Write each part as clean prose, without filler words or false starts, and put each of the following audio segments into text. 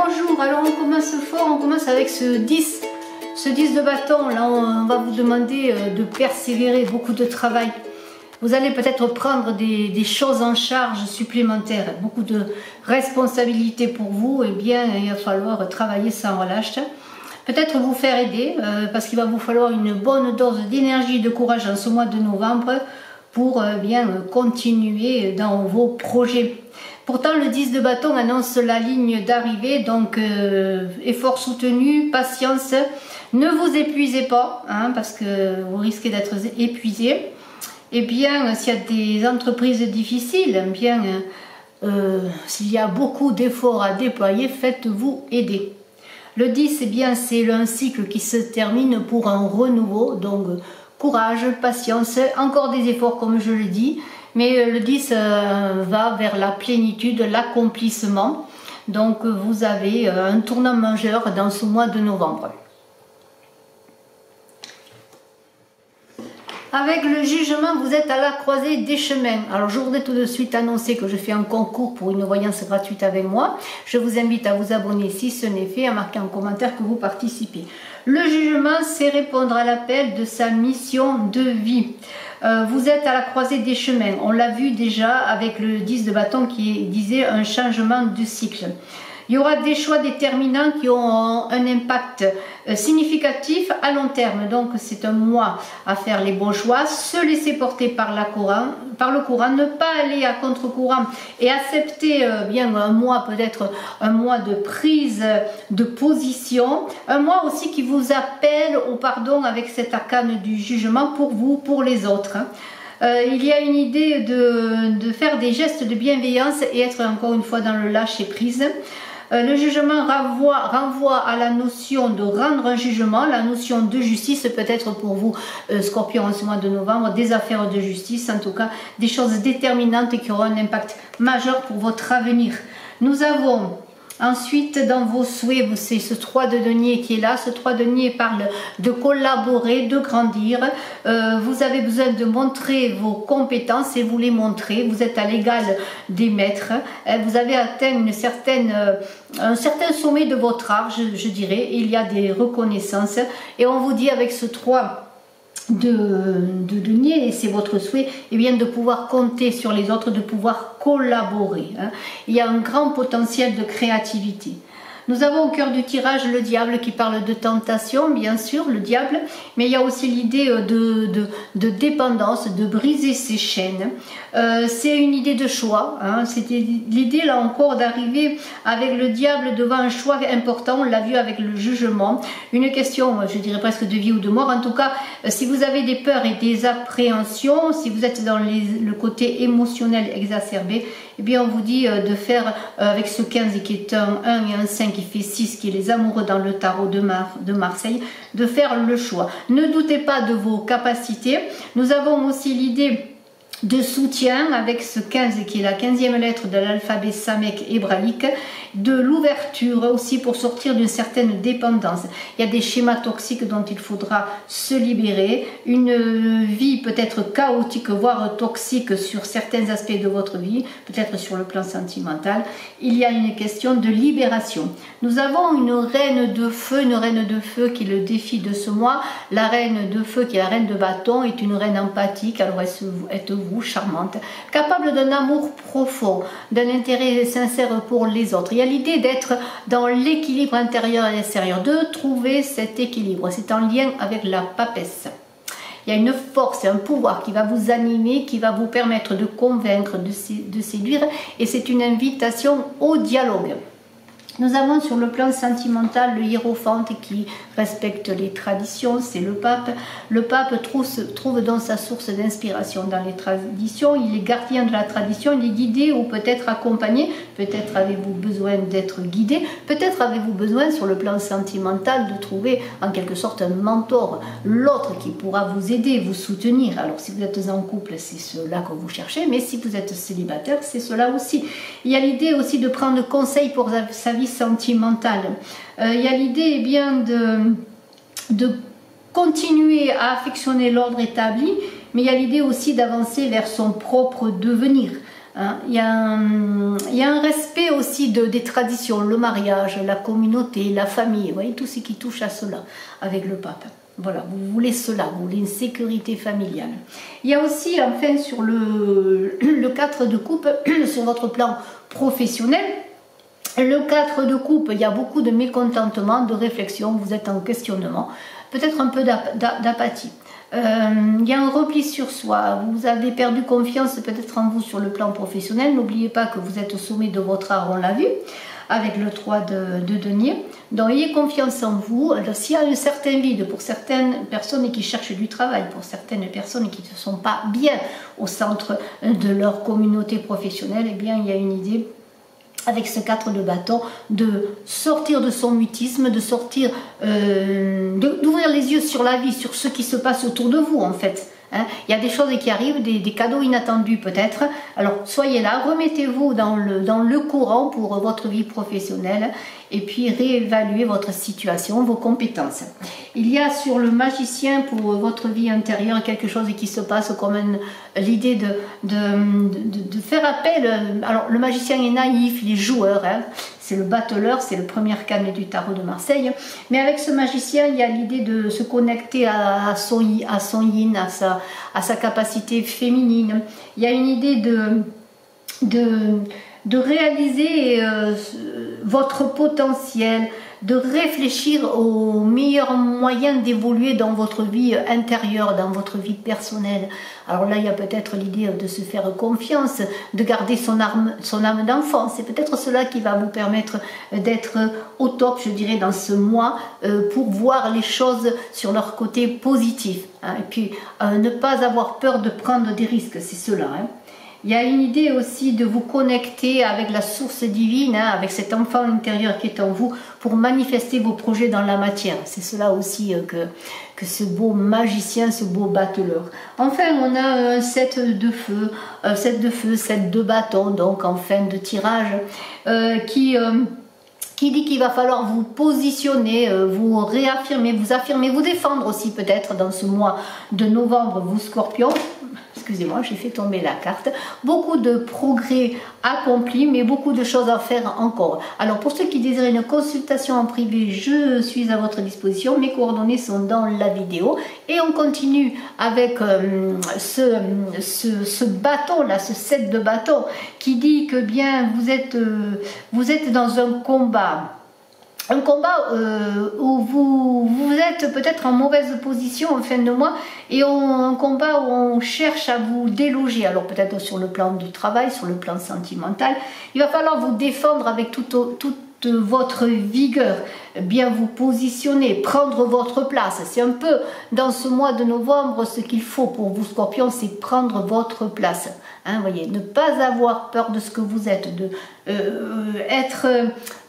bonjour, alors on commence fort, on commence avec ce 10 de bâton. Là on va vous demander de persévérer, beaucoup de travail. Vous allez peut-être prendre des choses en charge supplémentaires, beaucoup de responsabilités pour vous, et bien il va falloir travailler sans relâche. Peut-être vous faire aider, parce qu'il va vous falloir une bonne dose d'énergie et de courage en ce mois de novembre pour bien continuer dans vos projets. Pourtant, le 10 de bâton annonce la ligne d'arrivée, donc effort soutenu, patience. Ne vous épuisez pas, hein, parce que vous risquez d'être épuisé. Et bien, s'il y a des entreprises difficiles, bien, s'il y a beaucoup d'efforts à déployer, faites-vous aider. Le 10, eh bien, c'est un cycle qui se termine pour un renouveau, donc courage, patience, encore des efforts comme je le dis, mais le 10 va vers la plénitude, l'accomplissement. Donc vous avez un tournant majeur dans ce mois de novembre. Avec le jugement, vous êtes à la croisée des chemins. Alors je voudrais tout de suite annoncer que je fais un concours pour une voyance gratuite avec moi. Je vous invite à vous abonner si ce n'est fait, à marquer en commentaire que vous participez. Le jugement, c'est répondre à l'appel de sa mission de vie. Vous êtes à la croisée des chemins. On l'a vu déjà avec le 10 de bâton qui disait un changement de cycle. Il y aura des choix déterminants qui ont un impact significatif à long terme. Donc c'est un mois à faire les bons choix, se laisser porter par le courant, ne pas aller à contre-courant et accepter bien un mois, peut-être un mois de prise de position. Un mois aussi qui vous appelle au pardon avec cet arcane du jugement pour vous, pour les autres. Il y a une idée de faire des gestes de bienveillance et être encore une fois dans le lâcher prise. Le jugement renvoie à la notion de rendre un jugement, la notion de justice, peut-être pour vous, Scorpion, en ce mois de novembre, des affaires de justice, en tout cas des choses déterminantes qui auront un impact majeur pour votre avenir. Nous avons ensuite dans vos souhaits, c'est ce 3 de denier qui est là. Ce 3 de denier parle de collaborer, de grandir. Vous avez besoin de montrer vos compétences et vous les montrez. Vous êtes à l'égal des maîtres. Vous avez atteint un certain sommet de votre art, je dirais. Il y a des reconnaissances. Et on vous dit avec ce 3 de denier, et c'est votre souhait, et bien de pouvoir compter sur les autres, de pouvoir collaborer. Hein. Il y a un grand potentiel de créativité. Nous avons au cœur du tirage le diable qui parle de tentation, bien sûr, le diable, mais il y a aussi l'idée de dépendance, de briser ses chaînes. C'est une idée de choix, hein. C'était l'idée là encore d'arriver avec le diable devant un choix important, on l'a vu avec le jugement, une question, je dirais presque de vie ou de mort. En tout cas, si vous avez des peurs et des appréhensions, si vous êtes dans le côté émotionnel exacerbé, eh bien on vous dit de faire avec ce 15 qui est un 1 et un 5 qui fait 6, qui est les amoureux dans le tarot de Marseille, de faire le choix. Ne doutez pas de vos capacités. Nous avons aussi l'idée de soutien avec ce 15 qui est la 15e lettre de l'alphabet samek hébraïque, de l'ouverture aussi pour sortir d'une certaine dépendance. Il y a des schémas toxiques dont il faudra se libérer, une vie peut-être chaotique voire toxique sur certains aspects de votre vie, peut-être sur le plan sentimental. Il y a une question de libération. Nous avons une reine de feu qui est le défi de ce mois. La reine de feu qui est la reine de bâton est une reine empathique. Alors êtes-vous charmante, capable d'un amour profond, d'un intérêt sincère pour les autres. Il y a l'idée d'être dans l'équilibre intérieur et extérieur, de trouver cet équilibre. C'est en lien avec la papesse. Il y a une force et un pouvoir qui va vous animer, qui va vous permettre de convaincre, de séduire, et c'est une invitation au dialogue. Nous avons sur le plan sentimental le hiérophante qui respecte les traditions, c'est le pape. Le pape trouve donc sa source d'inspiration dans les traditions, il est gardien de la tradition, il est guidé ou peut-être accompagné, peut-être avez-vous besoin d'être guidé, peut-être avez-vous besoin sur le plan sentimental de trouver en quelque sorte un mentor, l'autre qui pourra vous aider, vous soutenir. Alors si vous êtes en couple, c'est cela que vous cherchez, mais si vous êtes célibataire, c'est cela aussi. Il y a l'idée aussi de prendre conseil pour sa vie sentimentale. Il y a l'idée bien de continuer à affectionner l'ordre établi, mais il y a l'idée aussi d'avancer vers son propre devenir. Hein. Il y a un respect aussi des traditions, le mariage, la communauté, la famille, vous voyez, tout ce qui touche à cela avec le pape. Voilà, vous voulez cela, vous voulez une sécurité familiale. Il y a aussi, enfin, sur le 4 de coupe, sur votre plan professionnel, le 4 de coupe, il y a beaucoup de mécontentement, de réflexion, vous êtes en questionnement, peut-être un peu d'apathie. Il y a un repli sur soi, vous avez perdu confiance peut-être en vous sur le plan professionnel. N'oubliez pas que vous êtes au sommet de votre art, on l'a vu, avec le 3 de denier. Donc ayez confiance en vous. S'il y a un certain vide pour certaines personnes qui cherchent du travail, pour certaines personnes qui ne sont pas bien au centre de leur communauté professionnelle, eh bien il y a une idée avec ce 4 de bâton, de sortir de son mutisme, de sortir, d'ouvrir les yeux sur la vie, sur ce qui se passe autour de vous en fait. Hein. Il y a des choses qui arrivent, des cadeaux inattendus peut-être. Alors soyez là, remettez-vous dans le courant pour votre vie professionnelle et puis réévaluez votre situation, vos compétences. Il y a sur le magicien pour votre vie intérieure quelque chose qui se passe comme l'idée de faire appel. Alors le magicien est naïf, il est joueur, hein. C'est le battleur, c'est le premier arcane du tarot de Marseille. Mais avec ce magicien, il y a l'idée de se connecter à son yin, à sa capacité féminine. Il y a une idée de réaliser votre potentiel, de réfléchir aux meilleurs moyens d'évoluer dans votre vie intérieure, dans votre vie personnelle. Alors là, il y a peut-être l'idée de se faire confiance, de garder son âme d'enfant. C'est peut-être cela qui va vous permettre d'être au top, je dirais, dans ce mois, pour voir les choses sur leur côté positif. Hein. Et puis, ne pas avoir peur de prendre des risques, c'est cela. Hein. Il y a une idée aussi de vous connecter avec la source divine, hein, avec cet enfant intérieur qui est en vous, pour manifester vos projets dans la matière. C'est cela aussi que ce beau magicien, ce beau battleur. Enfin, on a un 7 de feu, 7 de bâton, donc en fin de tirage, qui dit qu'il va falloir vous positionner, vous réaffirmer, vous affirmer, vous défendre aussi peut-être dans ce mois de novembre, vous Scorpions. Excusez-moi, j'ai fait tomber la carte. Beaucoup de progrès accomplis, mais beaucoup de choses à faire encore. Alors pour ceux qui désirent une consultation en privé, je suis à votre disposition. Mes coordonnées sont dans la vidéo. Et on continue avec ce bâton là, ce 7 de bâton, qui dit que bien vous êtes dans un combat. Un combat où vous êtes peut-être en mauvaise position en fin de mois et un combat où on cherche à vous déloger. Alors peut-être sur le plan du travail, sur le plan sentimental. Il va falloir vous défendre avec toute votre vigueur, bien vous positionner, prendre votre place. C'est un peu dans ce mois de novembre ce qu'il faut pour vous Scorpions, c'est prendre votre place. Hein, voyez, ne pas avoir peur de ce que vous êtes, être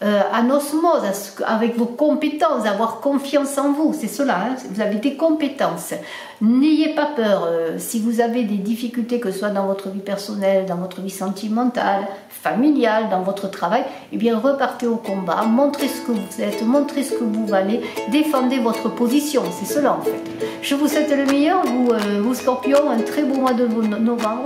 en osmose avec vos compétences, avoir confiance en vous, c'est cela, hein, vous avez des compétences. N'ayez pas peur, si vous avez des difficultés, que ce soit dans votre vie personnelle, dans votre vie sentimentale, familiale, dans votre travail, eh bien repartez au combat, montrez ce que vous êtes, montrez ce que vous valez, défendez votre position, c'est cela en fait. Je vous souhaite le meilleur, vous Scorpions, un très beau mois de novembre.